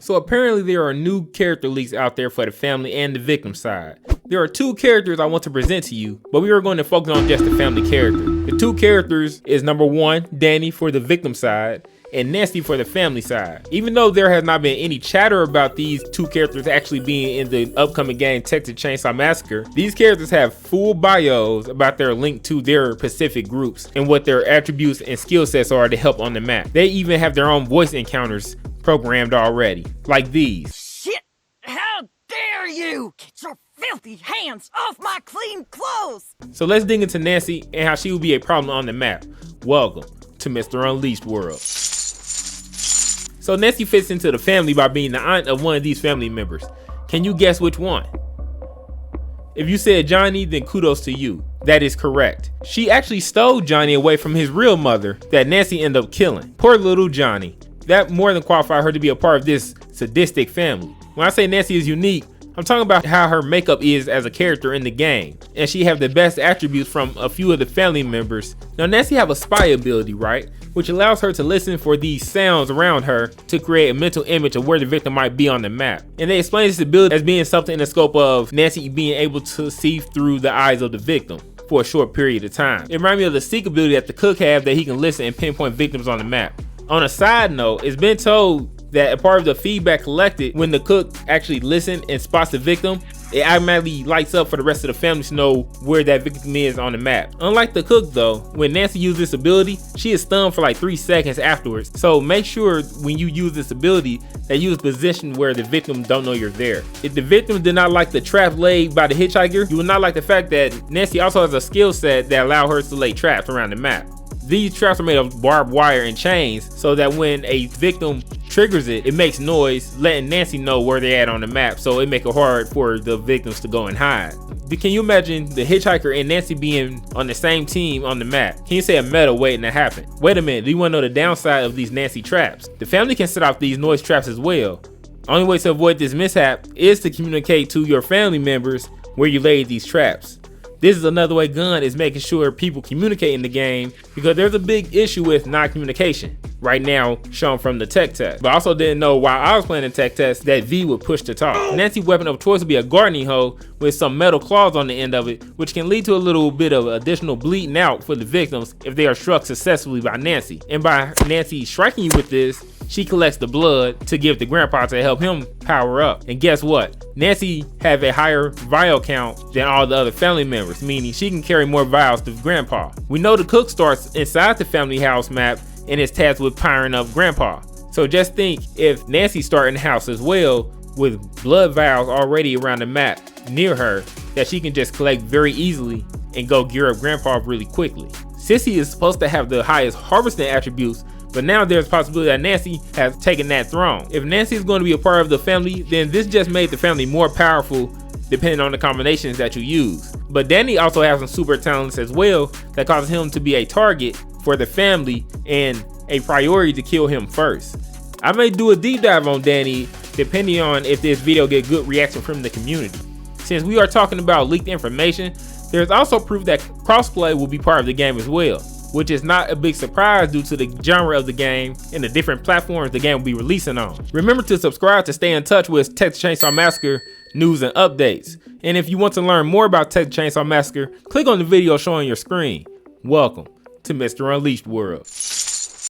So apparently there are new character leaks out there for the family and the victim side. There are two characters I want to present to you, but we are going to focus on just the family character. The two characters is number one, Danny for the victim side, and Nancy for the family side. Even though there has not been any chatter about these two characters actually being in the upcoming game Texas Chainsaw Massacre, these characters have full bios about their link to their specific groups and what their attributes and skill sets are to help on the map. They even have their own voice encounters programmed already, like these. Shit! How dare you! Get your filthy hands off my clean clothes! So let's dig into Nancy and how she will be a problem on the map. Welcome to Mr. Unleashed World. So Nancy fits into the family by being the aunt of one of these family members. Can you guess which one? If you said Johnny, then kudos to you. That is correct. She actually stole Johnny away from his real mother that Nancy ended up killing. Poor little Johnny. That more than qualified her to be a part of this sadistic family. When I say Nancy is unique, I'm talking about how her makeup is as a character in the game, and she have the best attributes from a few of the family members. Now Nancy have a spy ability, right? Which allows her to listen for these sounds around her to create a mental image of where the victim might be on the map. And they explain this ability as being something in the scope of Nancy being able to see through the eyes of the victim for a short period of time. It reminds me of the seek ability that the cook have that he can listen and pinpoint victims on the map. On a side note, it's been told that a part of the feedback collected when the cook actually listens and spots the victim, it automatically lights up for the rest of the family to know where that victim is on the map. Unlike the cook though, when Nancy uses this ability, she is stunned for like 3 seconds afterwards. So make sure when you use this ability that you use position where the victim don't know you're there. If the victim did not like the trap laid by the hitchhiker, you will not like the fact that Nancy also has a skill set that allow her to lay traps around the map. These traps are made of barbed wire and chains so that when a victim triggers it, it makes noise, letting Nancy know where they're at on the map, so it makes it hard for the victims to go and hide. Can you imagine the hitchhiker and Nancy being on the same team on the map? Can you say a meta waiting to happen? Wait a minute, do you want to know the downside of these Nancy traps? The family can set off these noise traps as well. Only way to avoid this mishap is to communicate to your family members where you laid these traps. This is another way Gun is making sure people communicate in the game, because there's a big issue with non-communication right now shown from the tech test. But I also didn't know while I was playing the tech test that V would push to talk. Nancy's weapon of choice would be a gardening hoe with some metal claws on the end of it, which can lead to a little bit of additional bleeding out for the victims if they are struck successfully by Nancy. And by Nancy striking you with this, she collects the blood to give to Grandpa to help him power up. And guess what? Nancy have a higher vial count than all the other family members, meaning she can carry more vials to Grandpa. We know the cook starts inside the family house map and is tasked with powering up Grandpa. So just think if Nancy starting the house as well with blood vials already around the map near her that she can just collect very easily and go gear up Grandpa really quickly. Sissy is supposed to have the highest harvesting attributes, but now there's a possibility that Nancy has taken that throne. If Nancy is going to be a part of the family, then this just made the family more powerful depending on the combinations that you use. But Danny also has some super talents as well that causes him to be a target for the family and a priority to kill him first. I may do a deep dive on Danny depending on if this video get good reaction from the community. Since we are talking about leaked information, there's also proof that crossplay will be part of the game as well, which is not a big surprise due to the genre of the game and the different platforms the game will be releasing on. Remember to subscribe to stay in touch with Texas Chainsaw Massacre news and updates. And if you want to learn more about Texas Chainsaw Massacre, click on the video showing your screen. Welcome to Mr. Unleashed World.